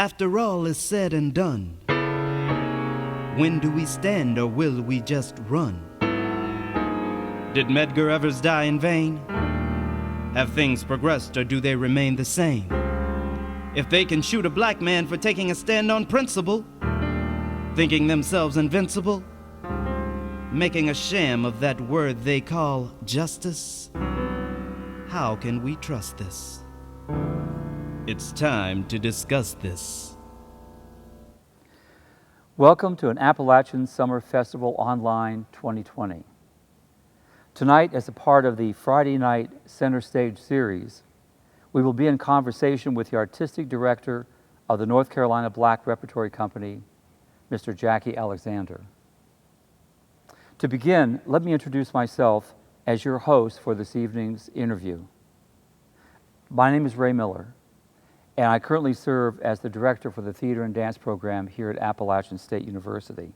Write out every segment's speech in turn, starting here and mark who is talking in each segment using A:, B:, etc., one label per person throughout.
A: After all is said and done, when do we stand or will we just run? Did Medgar Evers die in vain? Have things progressed or do they remain the same? If they can shoot a black man for taking a stand on principle, thinking themselves invincible, making a sham of that word they call justice, how can we trust this? It's time to discuss this.
B: Welcome to an Appalachian Summer Festival Online 2020. Tonight, as a part of the Friday Night Center Stage series, we will be in conversation with the artistic director of the North Carolina Black Repertory Company, Mr. Jackie Alexander. To begin, let me introduce myself as your host for this evening's interview. My name is Ray Miller, and I currently serve as the director for the theater and dance program here at Appalachian State University.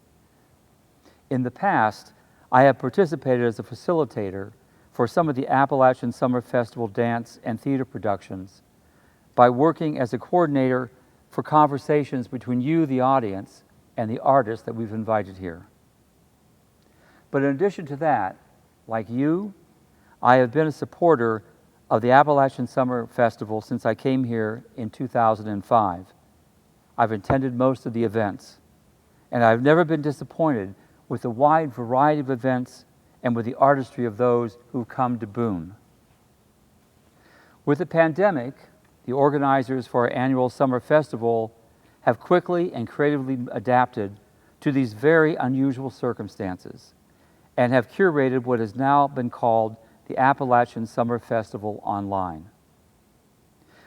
B: In the past, I have participated as a facilitator for some of the Appalachian Summer Festival dance and theater productions by working as a coordinator for conversations between you, the audience, and the artists that we've invited here. But in addition to that, like you, I have been a supporter of the Appalachian Summer Festival since I came here in 2005. I've attended most of the events, and I've never been disappointed with the wide variety of events and with the artistry of those who've come to Boone. With the pandemic, the organizers for our annual summer festival have quickly and creatively adapted to these very unusual circumstances and have curated what has now been called the Appalachian Summer Festival Online.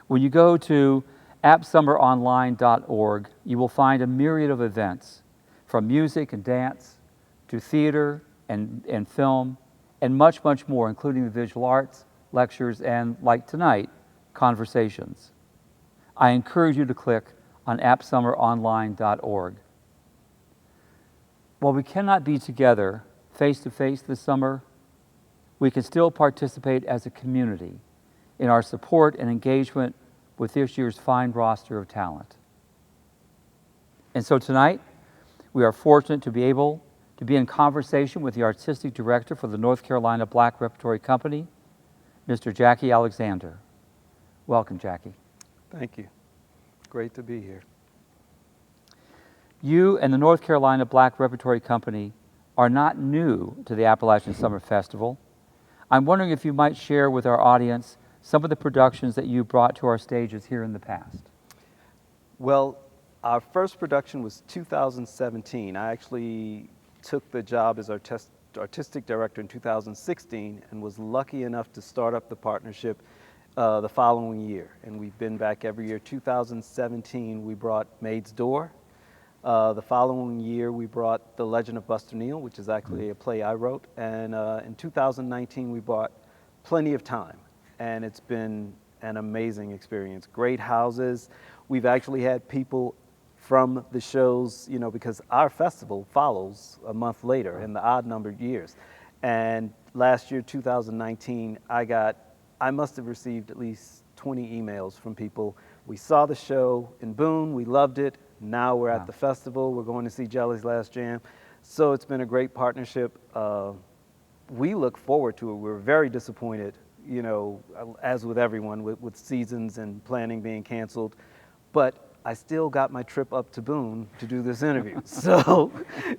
B: When you go to appsummeronline.org, you will find a myriad of events, from music and dance to theater and film, and much, much more, including the visual arts, lectures, and, like tonight, conversations. I encourage you to click on appsummeronline.org. While we cannot be together face-to-face this summer, we can still participate as a community in our support and engagement with this year's fine roster of talent. And so tonight, we are fortunate to be able to be in conversation with the artistic director for the North Carolina Black Repertory Company, Mr. Jackie Alexander. Welcome, Jackie.
C: Thank you. Great to be here.
B: You and the North Carolina Black Repertory Company are not new to the Appalachian Summer Festival. I'm wondering if you might share with our audience some of the productions that you brought to our stages here in the past.
C: Well, our first production was 2017. I actually took the job as artistic director in 2016 and was lucky enough to start up the partnership the following year. And we've been back every year. 2017, we brought Maid's Door. The following year, we brought The Legend of Buster Neal, which is actually a play I wrote. And in 2019, we brought Plenty of Time. And it's been an amazing experience. Great houses. We've actually had people from the shows, you know, because our festival follows a month later in the odd numbered years. And last year, 2019, I must have received at least 20 emails from people. We saw the show in Boone, we loved it. Now we're at the festival, we're going to see Jelly's Last Jam. So it's been a great partnership. We look forward to it. We're very disappointed, you know, as with everyone, with seasons and planning being canceled. But I still got my trip up to Boone to do this interview. So,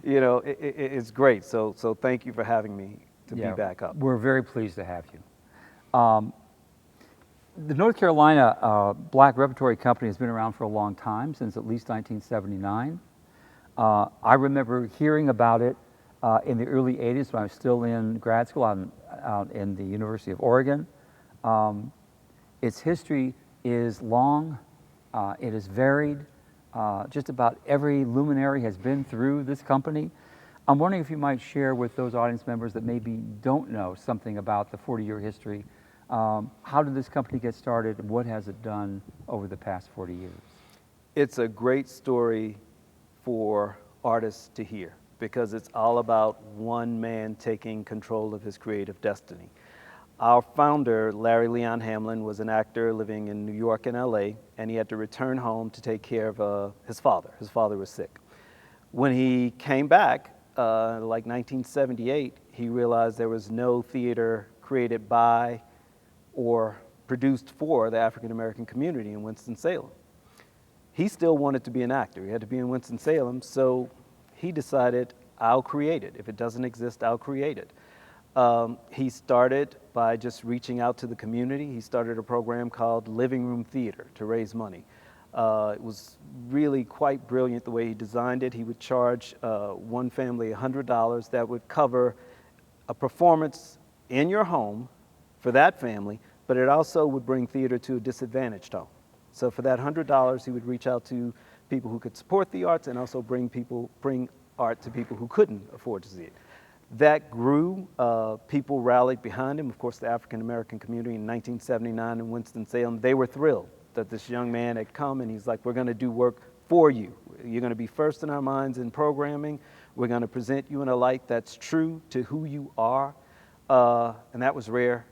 C: you know, it's great. So thank you for having me to be back up.
B: We're very pleased to have you. The North Carolina Black Repertory Company has been around for a long time, since at least 1979. I remember hearing about it in the early 80s when I was still in grad school out in the University of Oregon. Its history is long. It is varied. Just about every luminary has been through this company. I'm wondering if you might share with those audience members that maybe don't know something about the 40-year history. How did this company get started, and what has it done over the past 40 years?
C: It's a great story for artists to hear, because it's all about one man taking control of his creative destiny. Our founder, Larry Leon Hamlin, was an actor living in New York and LA, and he had to return home to take care of his father. His father was sick. When he came back, like 1978, he realized there was no theater created by or produced for the African American community in Winston-Salem. He still wanted to be an actor. He had to be in Winston-Salem, so he decided, I'll create it. If it doesn't exist, I'll create it. He started by just reaching out to the community. He started a program called Living Room Theater to raise money. It was really quite brilliant the way he designed it. He would charge one family $100 that would cover a performance in your home for that family, but it also would bring theater to a disadvantaged home. So for that $100, he would reach out to people who could support the arts and also bring art to people who couldn't afford to see it. That grew. People rallied behind him. Of course, the African American community in 1979 in Winston-Salem, they were thrilled that this young man had come, and he's like, we're going to do work for you. You're going to be first in our minds in programming. We're going to present you in a light that's true to who you are. And that was rare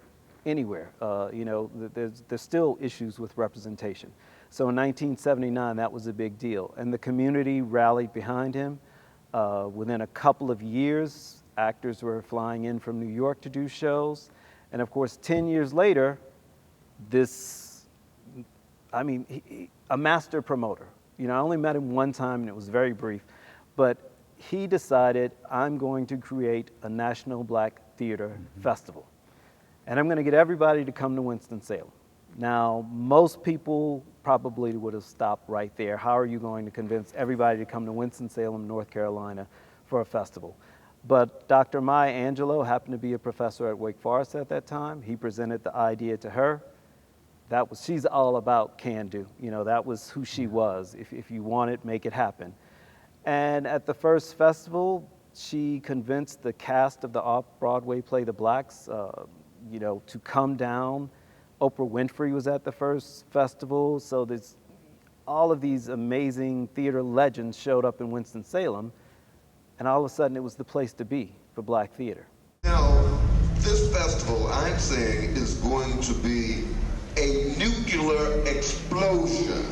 C: anywhere. You know, there's still issues with representation. So in 1979, that was a big deal. And the community rallied behind him. Within a couple of years, actors were flying in from New York to do shows. And of course, 10 years later, a master promoter. You know, I only met him one time and it was very brief, but he decided, I'm going to create a National Black Theater Festival. And I'm going to get everybody to come to Winston-Salem. Now, most people probably would have stopped right there. How are you going to convince everybody to come to Winston-Salem, North Carolina for a festival? But Dr. Maya Angelou happened to be a professor at Wake Forest at that time. He presented the idea to her. She's all about can do. You know, that was who she was. If you want it, make it happen. And at the first festival, she convinced the cast of the off-Broadway play The Blacks, you know, to come down. Oprah Winfrey was at the first festival. So all of these amazing theater legends showed up in Winston-Salem. And all of a sudden, it was the place to be for Black theater.
D: Now, this festival, I'm saying, is going to be a nuclear explosion.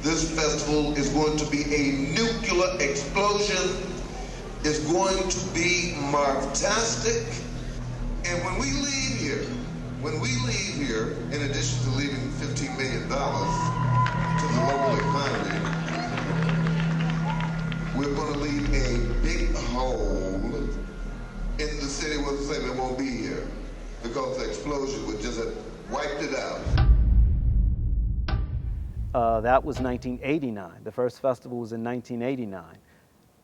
D: This festival is going to be a nuclear explosion. It's going to be marvetastic. And when we leave here, in addition to leaving $15 million to the local economy, we're going to leave a big hole in the city where it won't be here because the explosion would just have wiped it out.
C: That was 1989. The first festival was in 1989.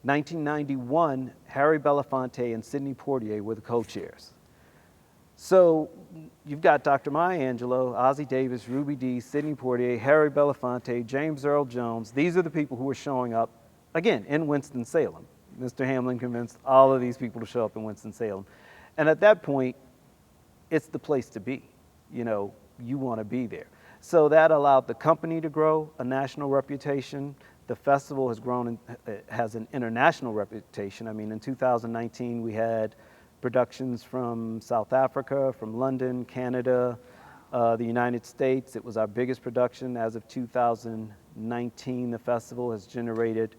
C: 1991, Harry Belafonte and Sidney Poitier were the co-chairs. So you've got Dr. Maya Angelou, Ossie Davis, Ruby Dee, Sidney Poitier, Harry Belafonte, James Earl Jones. These are the people who were showing up, again, in Winston-Salem. Mr. Hamlin convinced all of these people to show up in Winston-Salem. And at that point, it's the place to be. You know, you want to be there. So that allowed the company to grow a national reputation. The festival has grown and has an international reputation. I mean, in 2019, we had productions from South Africa, from London, Canada, the United States. It was our biggest production. As of 2019, the festival has generated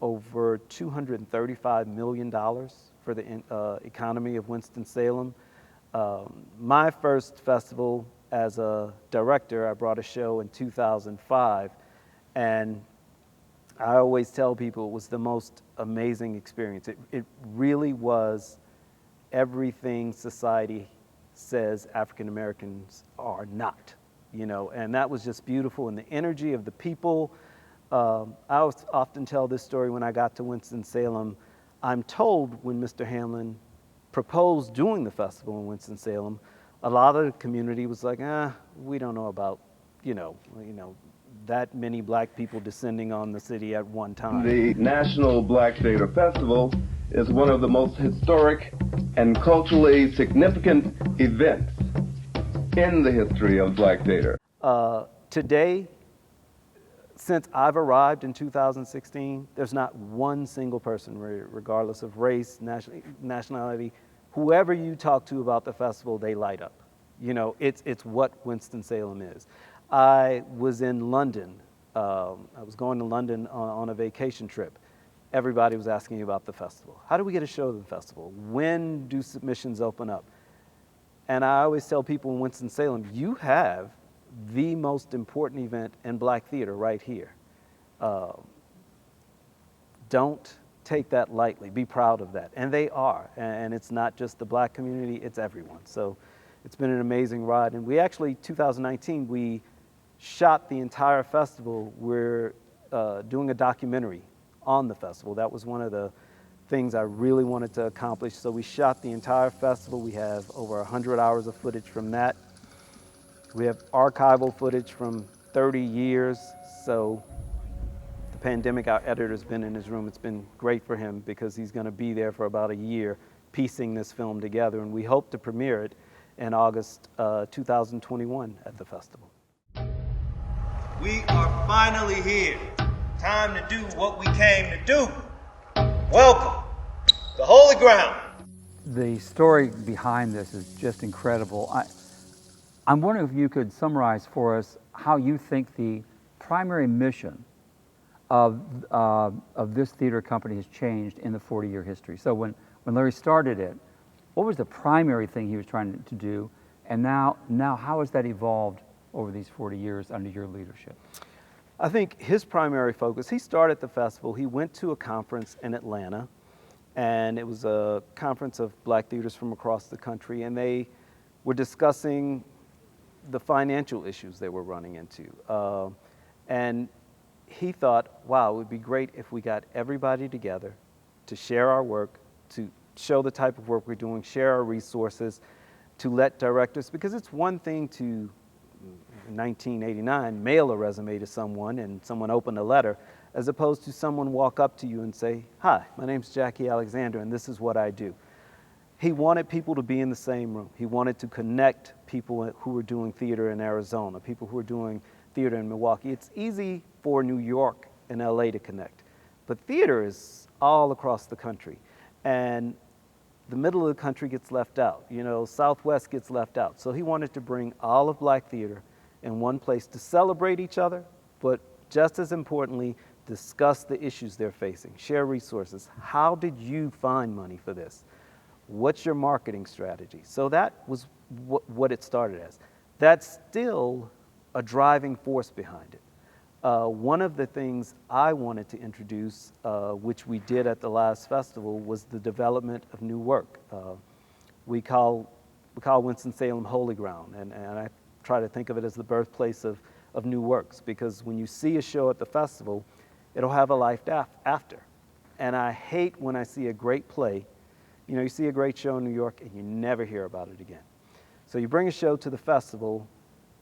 C: over $235 million for the economy of Winston-Salem. My first festival as a director, I brought a show in 2005, and I always tell people it was the most amazing experience. It really was everything society says African Americans are not, you know, and that was just beautiful. And the energy of the people. I often tell this story when I got to Winston-Salem. I'm told when Mr. Hamlin proposed doing the festival in Winston-Salem, a lot of the community was like, we don't know about, you know, that many black people descending on the city at one time.
E: The National Black Theater Festival is one of the most historic and culturally significant events in the history of black theater.
C: Today, since I've arrived in 2016, there's not one single person, regardless of race, nationality, whoever you talk to about the festival, they light up. You know, it's what Winston-Salem is. I was in London. I was going to London on a vacation trip. Everybody was asking me about the festival. How do we get a show to the festival? When do submissions open up? And I always tell people in Winston-Salem, you have the most important event in Black theater right here. Don't take that lightly. Be proud of that. And they are. And it's not just the Black community, it's everyone. So it's been an amazing ride. And we actually, 2019, we shot the entire festival. We're doing a documentary on the festival. That was one of the things I really wanted to accomplish. So we shot the entire festival. We have over 100 hours of footage from that. We have archival footage from 30 years. So the pandemic, our editor's been in his room. It's been great for him because he's going to be there for about a year piecing this film together. And we hope to premiere it in August 2021 at the festival.
F: We are finally here. Time to do what we came to do. Welcome to Holy Ground.
B: The story behind this is just incredible. I'm wondering if you could summarize for us how you think the primary mission of this theater company has changed in the 40-year history. So when Larry started it, what was the primary thing he was trying to do? And now how has that evolved over these 40 years under your leadership?
C: I think his primary focus, he started the festival, he went to a conference in Atlanta, and it was a conference of Black theaters from across the country, and they were discussing the financial issues they were running into. And he thought, wow, it would be great if we got everybody together to share our work, to show the type of work we're doing, share our resources, to let directors, because it's one thing to, in 1989, mail a resume to someone and someone open a letter, as opposed to someone walk up to you and say, hi, my name's Jackie Alexander and this is what I do. He wanted people to be in the same room. He wanted to connect people who were doing theater in Arizona, people who were doing theater in Milwaukee. It's easy for New York and LA to connect, but theater is all across the country. And the middle of the country gets left out. You know, Southwest gets left out. So he wanted to bring all of Black theater in one place to celebrate each other, but just as importantly, discuss the issues they're facing, share resources. How did you find money for this? What's your marketing strategy? So that was what it started as. That's still a driving force behind it. One of the things I wanted to introduce, which we did at the last festival, was the development of new work. We call Winston-Salem Holy Ground, and I try to think of it as the birthplace of new works, because when you see a show at the festival, it'll have a life after. And I hate when I see a great play, you know, you see a great show in New York and you never hear about it again. So you bring a show to the festival,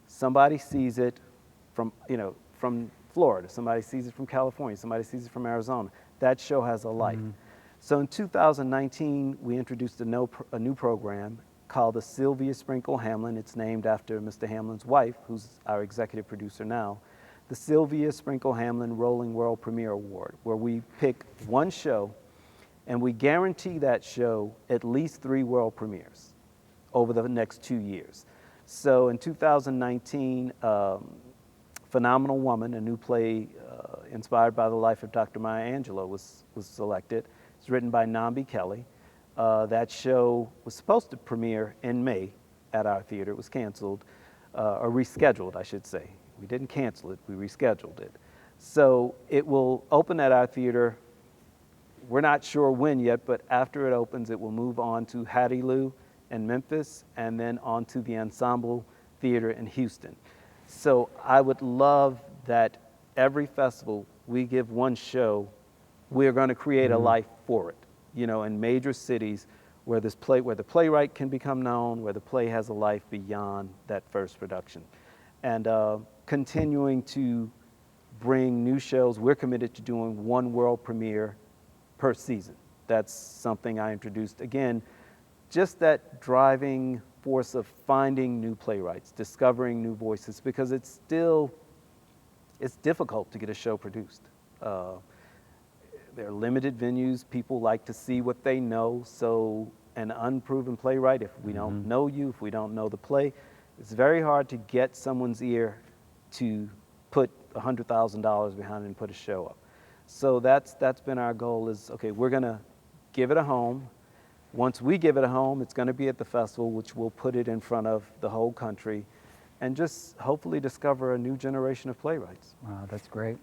C: somebody sees it from Florida, somebody sees it from California, somebody sees it from Arizona. That show has a life. Mm-hmm. So in 2019, we introduced a new program called the Sylvia Sprinkle Hamlin. It's named after Mr. Hamlin's wife, who's our executive producer now. The Sylvia Sprinkle Hamlin Rolling World Premiere Award, where we pick one show and we guarantee that show at least 3 world premieres over the next 2 years. So in 2019, Phenomenal Woman, a new play inspired by the life of Dr. Maya Angelou, was selected. It's written by Nambi Kelly. That show was supposed to premiere in May at our theater. It was canceled, or rescheduled, I should say. We didn't cancel it, we rescheduled it. So it will open at our theater. We're not sure when yet, but after it opens, it will move on to Hattie Lou in Memphis, and then on to the Ensemble Theater in Houston. So I would love that every festival we give one show, we're going to create a life for it. You know, in major cities where the playwright can become known, where the play has a life beyond that first production. And continuing to bring new shows. We're committed to doing 1 world premiere per season. That's something I introduced. Again, just that driving force of finding new playwrights, discovering new voices, because it's difficult to get a show produced. There are limited venues. People like to see what they know. So, an unproven playwright, if we don't know you, if we don't know the play, it's very hard to get someone's ear to put $100,000 behind it and put a show up. So that's been our goal is, okay, we're gonna give it a home. Once we give it a home, it's gonna be at the festival, which will put it in front of the whole country, and just hopefully discover a new generation of playwrights.
B: Wow, that's great.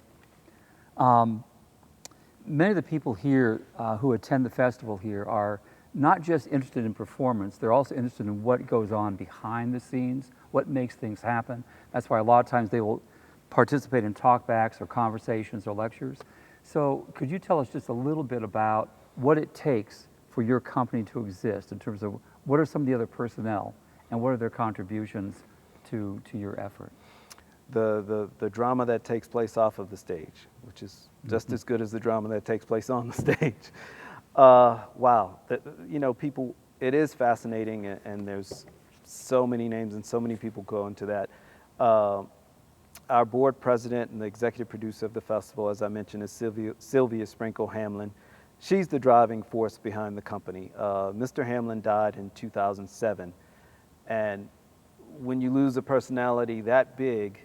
B: Many of the people here who attend the festival here are not just interested in performance, they're also interested in what goes on behind the scenes, what makes things happen. That's why a lot of times they will participate in talkbacks or conversations or lectures. So could you tell us just a little bit about what it takes for your company to exist in terms of what are some of the other personnel and what are their contributions to your effort?
C: The drama that takes place off of the stage, which is just as good as the drama that takes place on the stage. Wow, you know, people, it is fascinating, and there's so many names and so many people go into that. Our board president and the executive producer of the festival, as I mentioned, is Sylvia Sprinkle Hamlin. She's the driving force behind the company. Mr. Hamlin died in 2007, and when you lose a personality that big,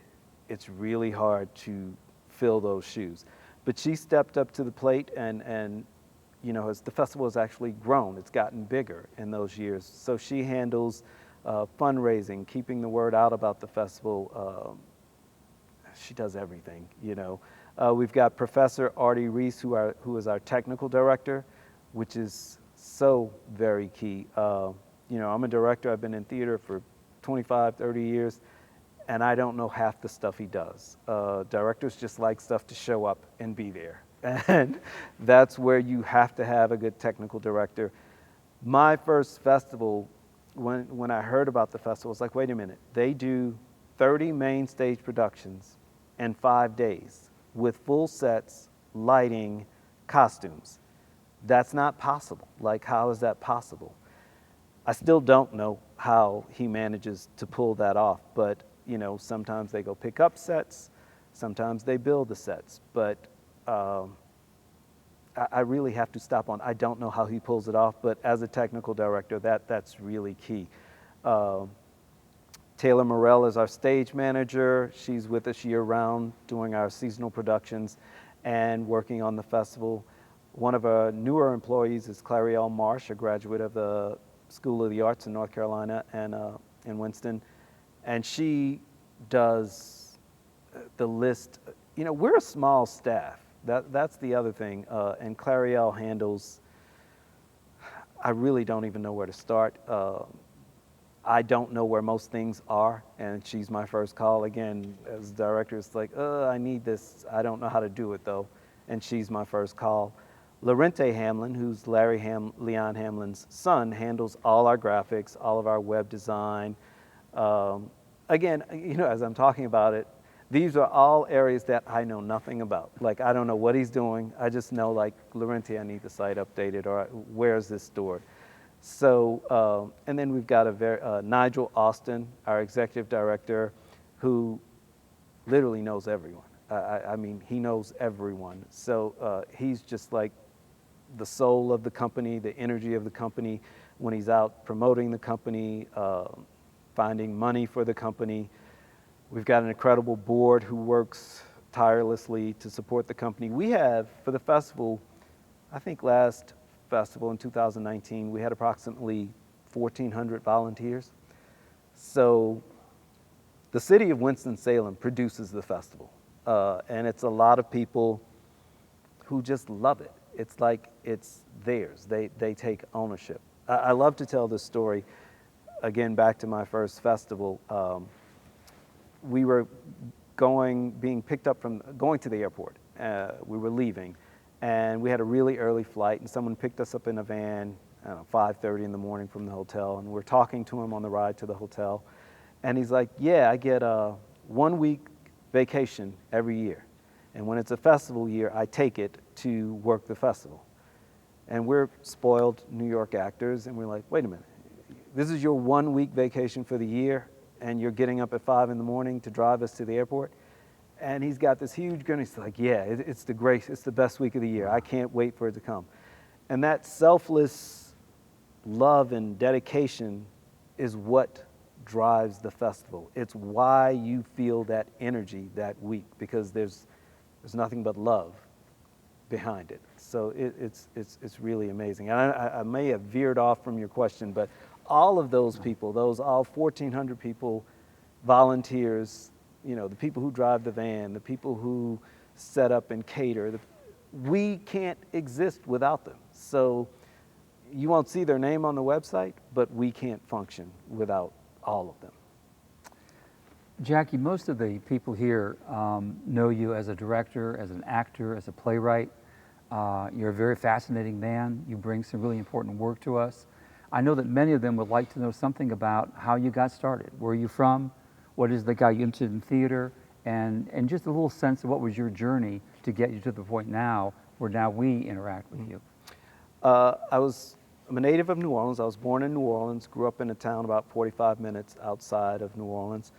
C: it's really hard to fill those shoes. But she stepped up to the plate, and you know, as the festival has actually grown, it's gotten bigger in those years. So she handles fundraising, keeping the word out about the festival. She does everything, you know. We've got Professor Artie Reese, who is our technical director, which is so very key. You know, I'm a director. I've been in theater for 25, 30 years, and I don't know half the stuff he does. Directors just like stuff to show up and be there. And that's where you have to have a good technical director. My first festival, when I heard about the festival, I was like, wait a minute, they do 30 main stage productions in 5 days with full sets, lighting, costumes. That's not possible. Like, how is that possible? I still don't know how he manages to pull that off, but you know, sometimes they go pick up sets, sometimes they build the sets, but I really have to stop on, I don't know how he pulls it off, but as a technical director, that's really key. Taylor Morell is our stage manager. She's with us year-round doing our seasonal productions and working on the festival. One of our newer employees is Clarielle Marsh, a graduate of the School of the Arts in North Carolina and in Winston, and she does the list. You know, we're a small staff. That's the other thing, and Clarielle handles, I really don't even know where to start. I don't know where most things are, and she's my first call. Again, as a director, it's like, I need this. I don't know how to do it, though, and she's my first call. Lorente Hamlin, who's Leon Hamlin's son, handles all our graphics, all of our web design. Again, you know, as I'm talking about it, these are all areas that I know nothing about. Like, I don't know what he's doing. I just know, like, Lorente, I need the site updated, or where's this stored? So, and then we've got Nigel Austin, our executive director, who literally knows everyone. I mean, he knows everyone. So he's just like the soul of the company, the energy of the company when he's out promoting the company, finding money for the company. We've got an incredible board who works tirelessly to support the company. We have, for the festival, I think last festival in 2019, we had approximately 1,400 volunteers. So the city of Winston-Salem produces the festival. And it's a lot of people who just love it. It's like it's theirs. They take ownership. I love to tell this story, again, back to my first festival. We were being picked up going to the airport. We were leaving, and we had a really early flight, and someone picked us up in a van, I don't know, 5:30 in the morning from the hotel, and we're talking to him on the ride to the hotel, and he's like, yeah, I get a 1-week vacation every year, and when it's a festival year, I take it to work the festival. And we're spoiled New York actors, and we're like, wait a minute, this is your 1-week vacation for the year, and you're getting up at 5 in the morning to drive us to the airport? And he's got this huge grin. He's like, yeah, it's the best week of the year. I can't wait for it to come. And that selfless love and dedication is what drives the festival. It's why you feel that energy that week, because there's nothing but love behind it. So it's really amazing. And I may have veered off from your question, but all of those people, all 1,400 people, volunteers, you know, the people who drive the van, the people who set up and cater, we can't exist without them. So you won't see their name on the website, but we can't function without all of them.
B: Jackie, most of the people here know you as a director, as an actor, as a playwright. You're a very fascinating man. You bring some really important work to us. I know that many of them would like to know something about how you got started. Where are you from? What is that got you interested in theater? And just a little sense of what was your journey to get you to the point now where now we interact with you.
C: I'm a native of New Orleans. I was born in New Orleans, grew up in a town about 45 minutes outside of New Orleans.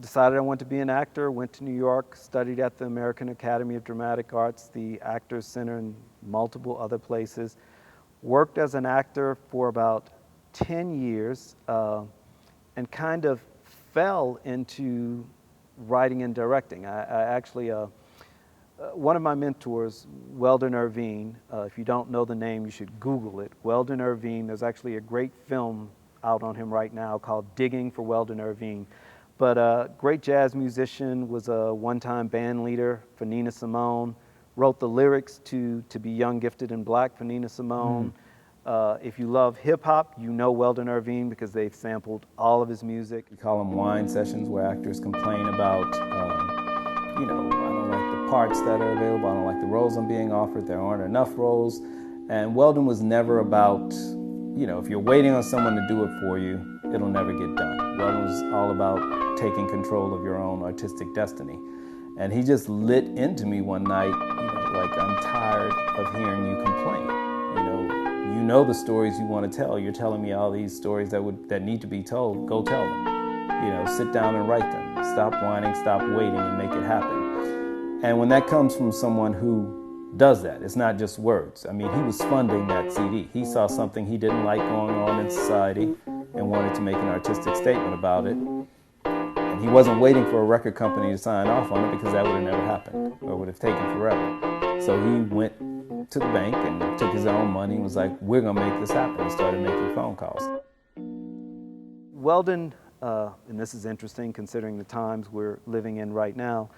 C: Decided I wanted to be an actor, went to New York, studied at the American Academy of Dramatic Arts, the Actors Center, and multiple other places. Worked as an actor for about 10 years and kind of fell into writing and directing. I actually, one of my mentors, Weldon Irvine, if you don't know the name, you should Google it. Weldon Irvine, there's actually a great film out on him right now called Digging for Weldon Irvine. But great jazz musician, was a one-time band leader for Nina Simone, wrote the lyrics to Be Young, Gifted, and Black for Nina Simone. If you love hip-hop, you know Weldon Irvine because they've sampled all of his music. We call them wine sessions, where actors complain about, you know, I don't like the parts that are available, I don't like the roles I'm being offered, there aren't enough roles. And Weldon was never about, you know, if you're waiting on someone to do it for you, it'll never get done. Weldon was all about taking control of your own artistic destiny. And he just lit into me one night, you know, like, I'm tired of hearing you complain. You know the stories you want to tell. You're telling me all these stories that need to be told. Go tell them. You know, sit down and write them. Stop whining, stop waiting, and make it happen. And when that comes from someone who does that, it's not just words. I mean, he was funding that CD. He saw something he didn't like going on in society and wanted to make an artistic statement about it. And he wasn't waiting for a record company to sign off on it, because that would have never happened, or would have taken forever. So he went to the bank and took his own money and was like, we're gonna make this happen, and started making phone calls. Weldon, and this is interesting considering the times we're living in right now,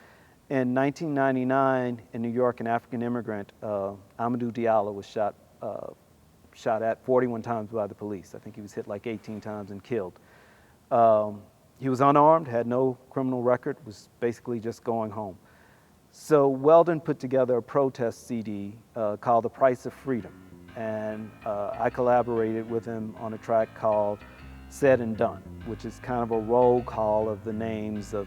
C: in 1999 in New York, an African immigrant, Amadou Diallo, was shot at 41 times by the police. I think he was hit like 18 times and killed. He was unarmed, had no criminal record, was basically just going home. So Weldon put together a protest CD called The Price of Freedom, and I collaborated with him on a track called Said and Done, which is kind of a roll call of the names of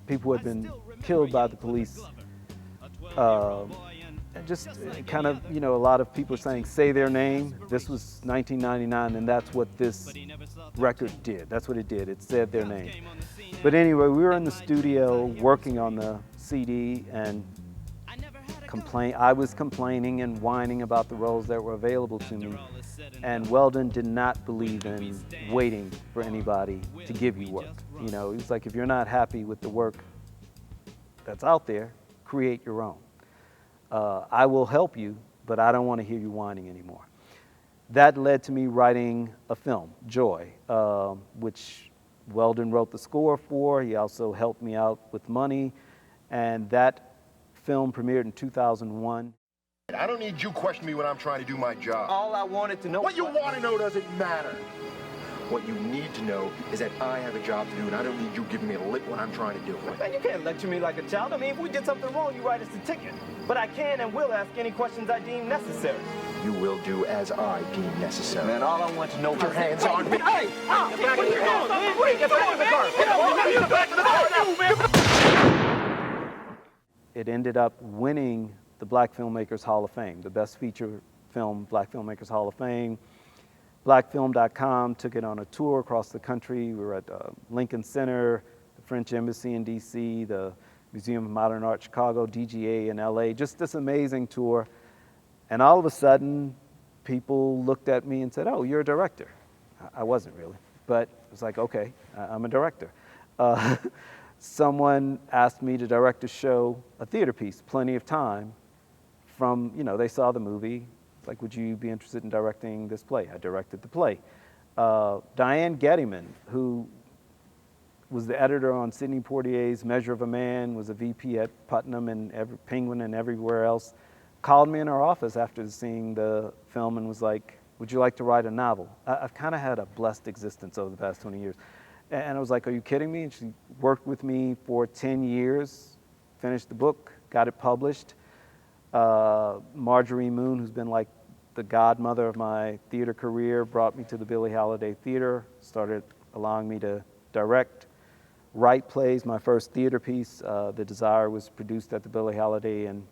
C: people who had been killed by the police. And just kind of, you know, a lot of people saying, say their name. This was 1999, and that's what this record did. That's what it did. It said their name. But anyway, we were in the studio working on the CD, and I was complaining and whining about the roles that were available to me. And Weldon did not believe in waiting for anybody to give you work. You know, he was like, if you're not happy with the work that's out there, create your own. I will help you, but I don't want to hear you whining anymore. That led to me writing a film, Joy, which Weldon wrote the score for. He also helped me out with money, and that film premiered in 2001.
G: I don't need you questioning me when I'm trying to do my job.
F: All I wanted to know...
G: What you want to know doesn't matter. What you need to know is that I have a job to do, and I don't need you giving me a lip when I'm trying to do it.
F: Man, you can't lecture me like a child. I mean, if we did something wrong, you write us a ticket. But I can and will ask any questions I deem necessary.
G: You will do as I deem necessary.
F: Man, all I want to know is...
G: Put your hands on me.
F: Hey! What are you doing, man? What are you doing, man? Get back to the car.
C: It ended up winning the Black Filmmakers Hall of Fame, the Best Feature Film Black Filmmakers Hall of Fame. Blackfilm.com took it on a tour across the country. We were at Lincoln Center, the French Embassy in DC, the Museum of Modern Art Chicago, DGA in LA, just this amazing tour. And all of a sudden, people looked at me and said, "Oh, you're a director." I wasn't really, but it was like, okay, I'm a director. Someone asked me to direct a show, a theater piece, Plenty of Time, from, they saw the movie. It's like, would you be interested in directing this play? I directed the play. Diane Gettyman, who was the editor on Sidney Poitier's Measure of a Man, was a VP at Putnam and Penguin and everywhere else, called me in her office after seeing the film and was like, would you like to write a novel? I've kind of had a blessed existence over the past 20 years. And I was like, are you kidding me? And she worked with me for 10 years, finished the book, got it published. Marjorie Moon, who's been like the godmother of my theater career, brought me to the Billie Holiday Theater, started allowing me to direct, write plays. My first theater piece, The Desire, was produced at the Billie Holiday in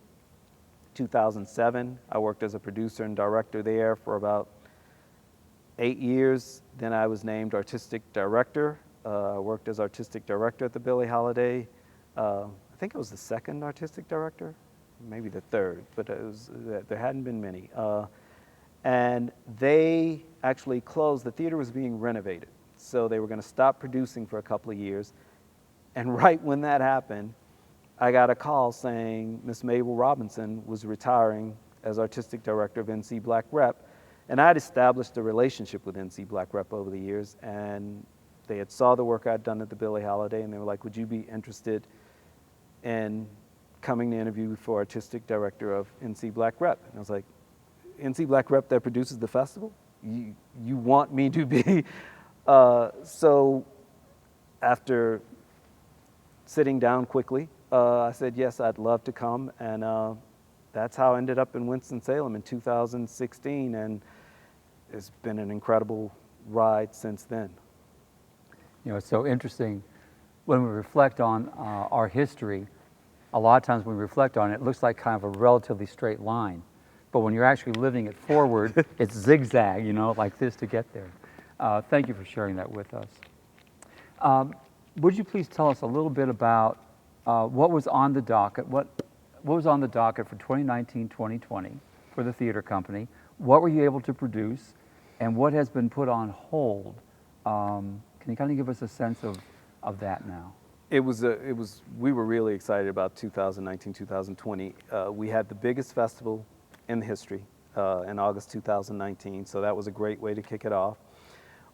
C: 2007. I worked as a producer and director there for about 8 years. Then I was named artistic director. I worked as artistic director at the Billie Holiday. I think I was the second artistic director, maybe the third, but there hadn't been many. And they actually closed. The theater was being renovated, so they were going to stop producing for a couple of years. And right when that happened, I got a call saying Miss Mabel Robinson was retiring as artistic director of NC Black Rep. And I'd established a relationship with NC Black Rep over the years, and they had saw the work I'd done at the Billie Holiday, and they were like, would you be interested in coming to interview for artistic director of NC Black Rep? And I was like, NC Black Rep that produces the festival? You want me to be? So after sitting down quickly, I said, yes, I'd love to come. And that's how I ended up in Winston-Salem in 2016. And it's been an incredible ride since then.
B: It's so interesting. When we reflect on our history, a lot of times when we reflect on it, it looks like kind of a relatively straight line. But when you're actually living it forward, it's zigzag, like this to get there. Thank you for sharing that with us. Would you please tell us a little bit about what was on the docket? What was on the docket for 2019-2020 for the theater company? What were you able to produce, and what has been put on hold? Can you kind of give us a sense of that now?
C: We were really excited about 2019, 2020. We had the biggest festival in history in August 2019, so that was a great way to kick it off.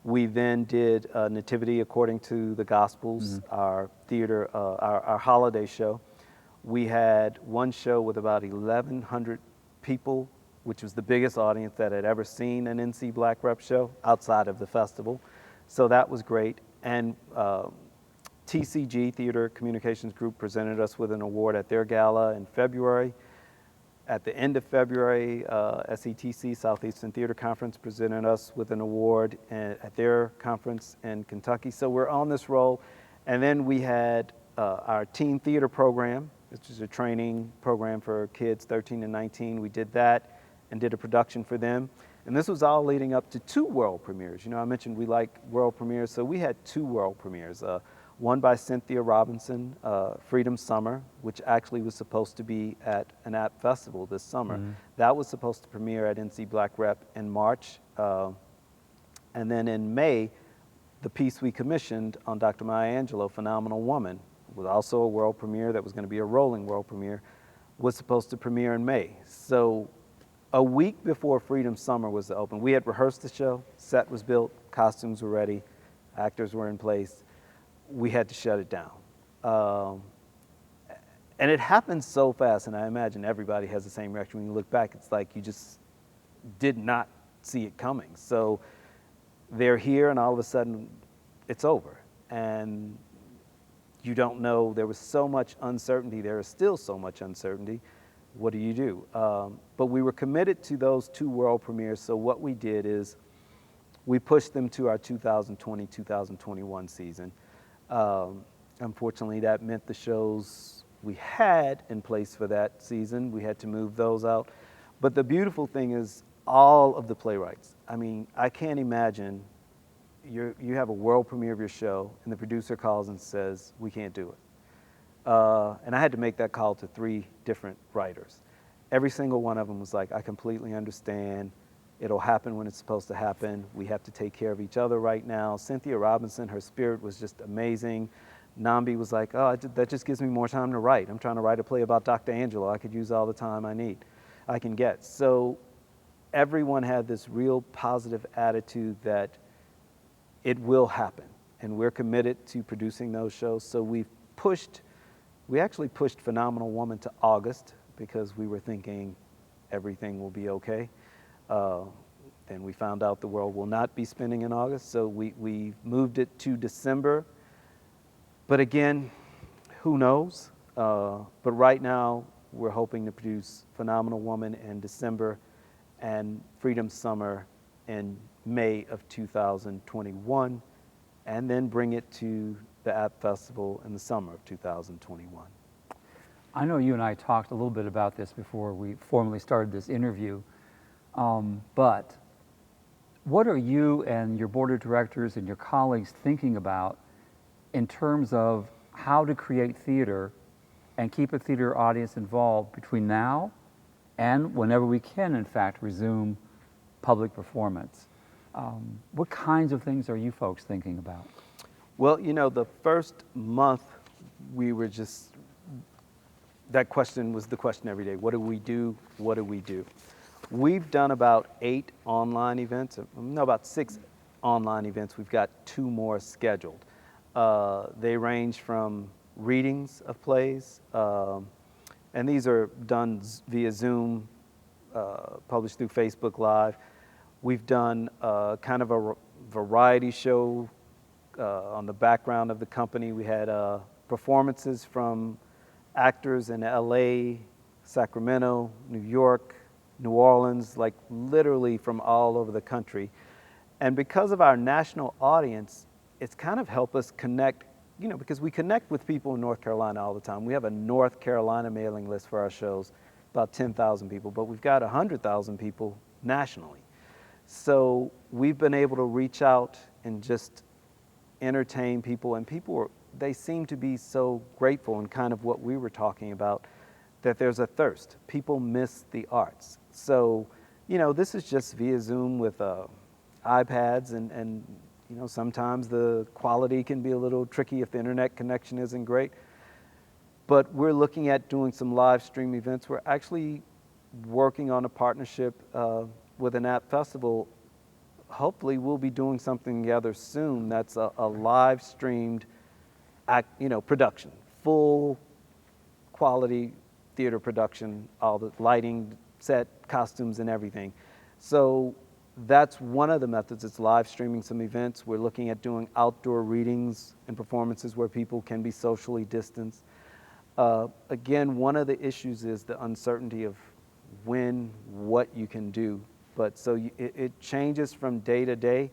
C: We then did Nativity According to the Gospels, our theater, our holiday show. We had one show with about 1,100 people, which was the biggest audience that had ever seen an NC Black Rep show outside of the festival. So that was great. And TCG, Theater Communications Group, presented us with an award at their gala in February. At the end of February, SETC, Southeastern Theater Conference, presented us with an award at their conference in Kentucky. So we're on this roll. And then we had our teen theater program, which is a training program for kids 13 to 19. We did that and did a production for them. And this was all leading up to 2 world premieres. I mentioned we like world premieres, so we had 2 world premieres. One by Cynthia Robinson, Freedom Summer, which actually was supposed to be at an app festival this summer. That was supposed to premiere at NC Black Rep in March. And then in May, the piece we commissioned on Dr. Maya Angelou, Phenomenal Woman, was also a world premiere that was going to be a rolling world premiere, was supposed to premiere in May. So a week before Freedom Summer was to open, we had rehearsed the show, set was built, costumes were ready, actors were in place. We had to shut it down. And it happened so fast, and I imagine everybody has the same reaction. When you look back, it's like you just did not see it coming. So they're here, and all of a sudden, it's over. And you don't know. There was so much uncertainty. There is still so much uncertainty. What do you do? But we were committed to those 2 world premieres, so what we did is we pushed them to our 2020-2021 season. Unfortunately, that meant the shows we had in place for that season, we had to move those out. But the beautiful thing is all of the playwrights. I mean, I can't imagine you have a world premiere of your show and the producer calls and says, we can't do it. And I had to make that call to 3 different writers. Every single one of them was like, I completely understand. It'll happen when it's supposed to happen. We have to take care of each other right now. Cynthia Robinson, her spirit was just amazing. Nambi was like, oh, that just gives me more time to write. I'm trying to write a play about Dr. Angelo. I could use all the time I can get. So everyone had this real positive attitude that it will happen. And we're committed to producing those shows. So we actually pushed Phenomenal Woman to August because we were thinking everything will be okay. And we found out the world will not be spinning in August, so we moved it to December. But again, who knows? But right now, we're hoping to produce Phenomenal Woman in December and Freedom Summer in May of 2021, and then bring it to the App Festival in the summer of 2021.
B: I know you and I talked a little bit about this before we formally started this interview, but what are you and your board of directors and your colleagues thinking about in terms of how to create theater and keep a theater audience involved between now and whenever we can, in fact, resume public performance? What kinds of things are you folks thinking about?
C: Well, you know, the first month we were just, that question was the question every day. What do we do? What do we do? We've done about 8 online events, no, about 6 online events. We've got 2 more scheduled. They range from readings of plays, and these are done via Zoom, published through Facebook Live. We've done kind of a variety show on the background of the company. We had performances from actors in LA, Sacramento, New York, New Orleans, like literally from all over the country. And because of our national audience, it's kind of helped us connect, you know, because we connect with people in North Carolina all the time. We have a North Carolina mailing list for our shows, about 10,000 people, but we've got 100,000 people nationally. So we've been able to reach out and just entertain people, and they seem to be so grateful, and kind of what we were talking about, that there's a thirst. People miss the arts. So, you know, this is just via Zoom with iPads, and you know, sometimes the quality can be a little tricky if the internet connection isn't great. But we're looking at doing some live stream events. We're actually working on a partnership with an app festival. Hopefully we'll be doing something together soon that's a live streamed production, full quality theater production, all the lighting, set, costumes, and everything. So that's one of the methods. It's live streaming some events. We're looking at doing outdoor readings and performances where people can be socially distanced. Again, one of the issues is the uncertainty of what you can do. But so it changes from day to day.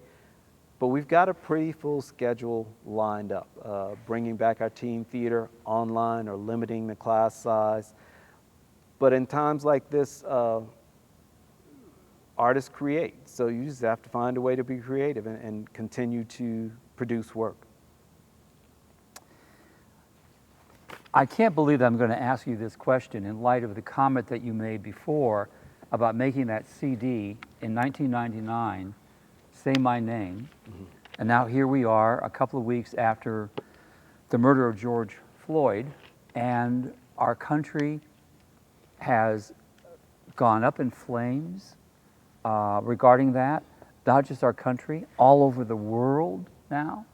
C: But we've got a pretty full schedule lined up, bringing back our teen theater online or limiting the class size. But in times like this, artists create. So you just have to find a way to be creative and continue to produce work.
B: I can't believe that I'm going to ask you this question in light of the comment that you made before about making that CD in 1999, Say My Name. Mm-hmm. And now here we are a couple of weeks after the murder of George Floyd, and our country has gone up in flames regarding that. Not just our country, all over the world now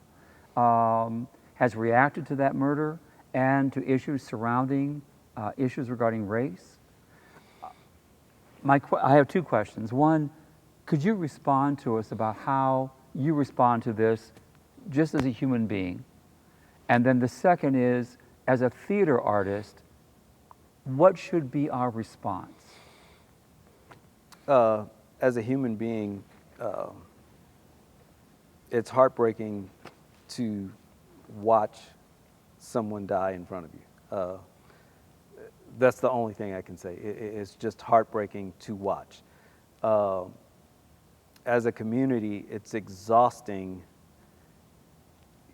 B: has reacted to that murder and to issues surrounding issues regarding race. I have 2 questions. One, could you respond to us about how you respond to this just as a human being? And then the second is, as a theater artist, what should be our response?
C: As a human being, it's heartbreaking to watch someone die in front of you. That's the only thing I can say. It's just heartbreaking to watch. As a community, it's exhausting.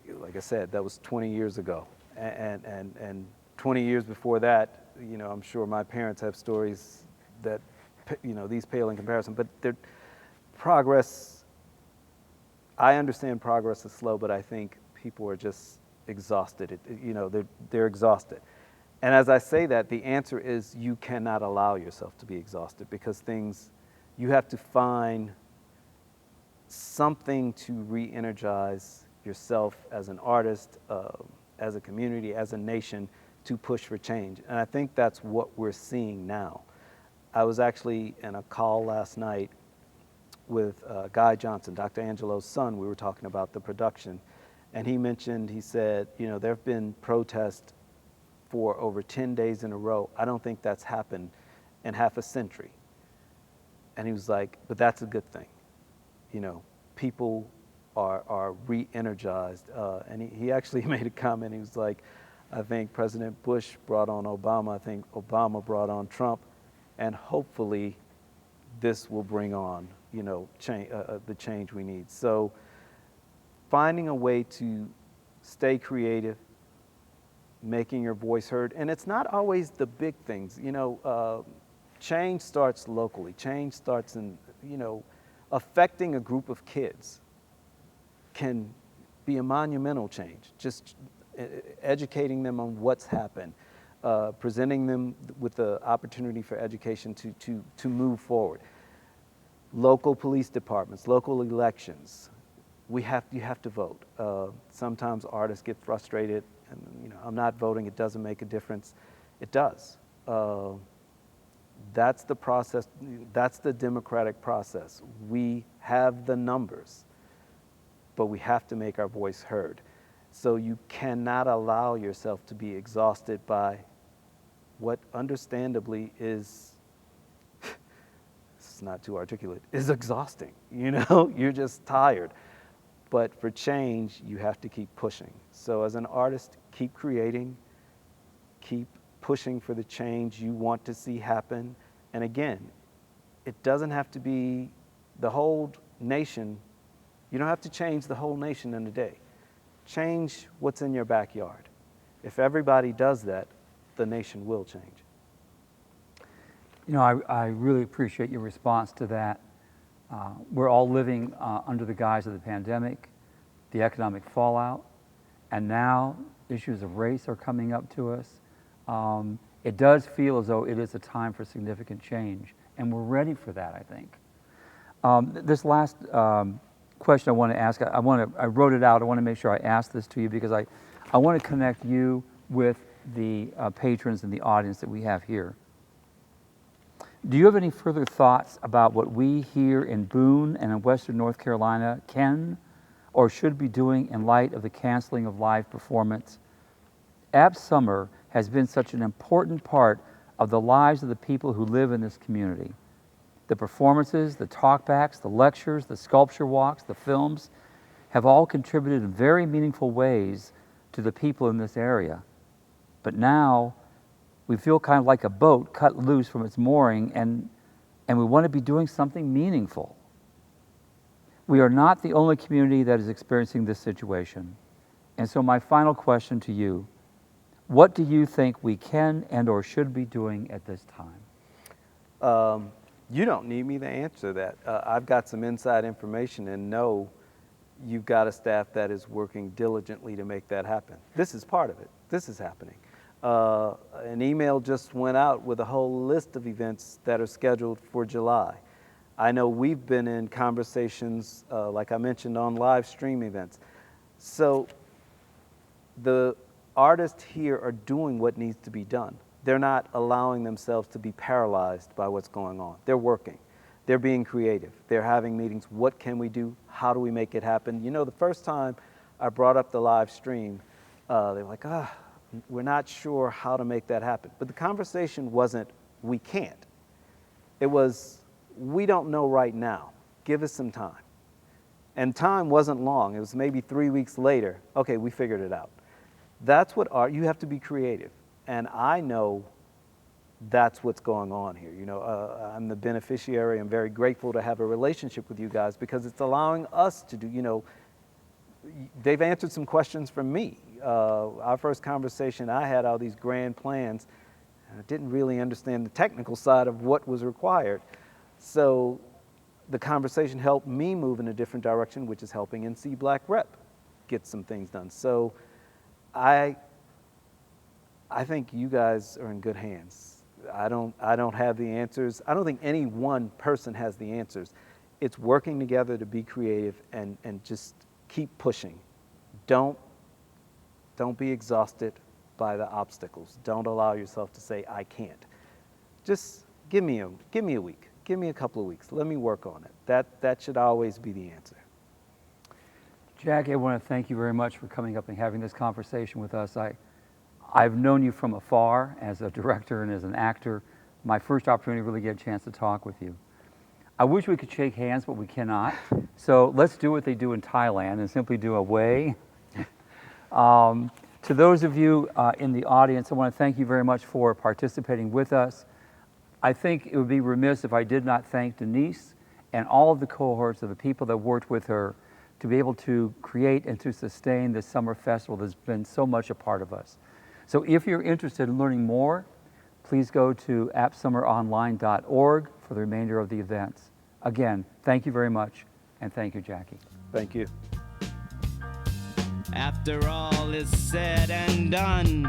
C: Like I said, that was 20 years ago. And 20 years before that, you know, I'm sure my parents have stories that, you know, these pale in comparison. But progress, I understand progress is slow, but I think people are just exhausted. They're exhausted. And as I say that, the answer is you cannot allow yourself to be exhausted, because you have to find something to re-energize yourself as an artist, as a community, as a nation, to push for change. And I think that's what we're seeing now. I was actually in a call last night with Guy Johnson, Dr. Angelo's son. We were talking about the production. And he said, there have been protests for over 10 days in a row. I don't think that's happened in half a century. And he was like, but that's a good thing. People are re-energized. And he actually made a comment. He was like, I think President Bush brought on Obama. I think Obama brought on Trump. And hopefully this will bring on, the change we need. So finding a way to stay creative, making your voice heard. And it's not always the big things. Change starts locally. Change starts in, affecting a group of kids can be a monumental change. Just educating them on what's happened, presenting them with the opportunity for education to move forward. Local police departments, local elections, you have to vote. Sometimes artists get frustrated and, I'm not voting, it doesn't make a difference. It does. That's the process, that's the democratic process. We have the numbers, but we have to make our voice heard. So you cannot allow yourself to be exhausted by what understandably is, it's not too articulate, is exhausting. You're just tired. But for change, you have to keep pushing. So as an artist, keep creating, keep pushing for the change you want to see happen. And again, it doesn't have to be the whole nation. You don't have to change the whole nation in a day. Change what's in your backyard. If everybody does that, the nation will change.
B: I really appreciate your response to that. We're all living under the guise of the pandemic, the economic fallout, and now issues of race are coming up to us. It does feel as though it is a time for significant change, and we're ready for that, I think. This last question I want to ask, I wrote it out. I want to make sure I ask this to you because I want to connect you with the patrons and the audience that we have here. Do you have any further thoughts about what we here in Boone and in Western North Carolina can or should be doing in light of the canceling of live performance? App Summer has been such an important part of the lives of the people who live in this community. The performances, the talkbacks, the lectures, the sculpture walks, the films have all contributed in very meaningful ways to the people in this area. But now we feel kind of like a boat cut loose from its mooring, and we want to be doing something meaningful. We are not the only community that is experiencing this situation. And so my final question to you, what do you think we can and or should be doing at this time?
C: You don't need me to answer that. I've got some inside information and know you've got a staff that is working diligently to make that happen. This is part of it. This is happening. An email just went out with a whole list of events that are scheduled for July. I know we've been in conversations, like I mentioned, on live stream events. So the artists here are doing what needs to be done. They're not allowing themselves to be paralyzed by what's going on. They're working. They're being creative. They're having meetings. What can we do? How do we make it happen? The first time I brought up the live stream, they were like, we're not sure how to make that happen. But the conversation wasn't, we can't. It was, we don't know right now. Give us some time. And time wasn't long. It was maybe 3 weeks later. Okay, we figured it out. That's what art, you have to be creative. And I know that's what's going on here. I'm the beneficiary. I'm very grateful to have a relationship with you guys because it's allowing us to do, they've answered some questions from me. Our first conversation, I had all these grand plans, and I didn't really understand the technical side of what was required. So the conversation helped me move in a different direction, which is helping NC Black Rep get some things done. So I think you guys are in good hands. I don't have the answers. I don't think any one person has the answers. It's working together to be creative and just keep pushing. Don't be exhausted by the obstacles. Don't allow yourself to say, I can't. Just give me a week. Give me a couple of weeks. Let me work on it. That should always be the answer.
B: Jackie, I want to thank you very much for coming up and having this conversation with us. I've known you from afar as a director and as an actor. My first opportunity to really get a chance to talk with you. I wish we could shake hands, but we cannot. So let's do what they do in Thailand and simply do a wave. To those of you in the audience, I want to thank you very much for participating with us. I think it would be remiss if I did not thank Denise and all of the cohorts of the people that worked with her to be able to create and to sustain this summer festival that's been so much a part of us. So if you're interested in learning more, please go to appsummeronline.org for the remainder of the events. Again, thank you very much, and thank you, Jackie.
C: Thank you.
A: After all is said and done,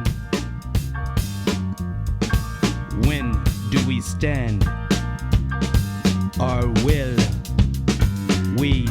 A: when do we stand, or will we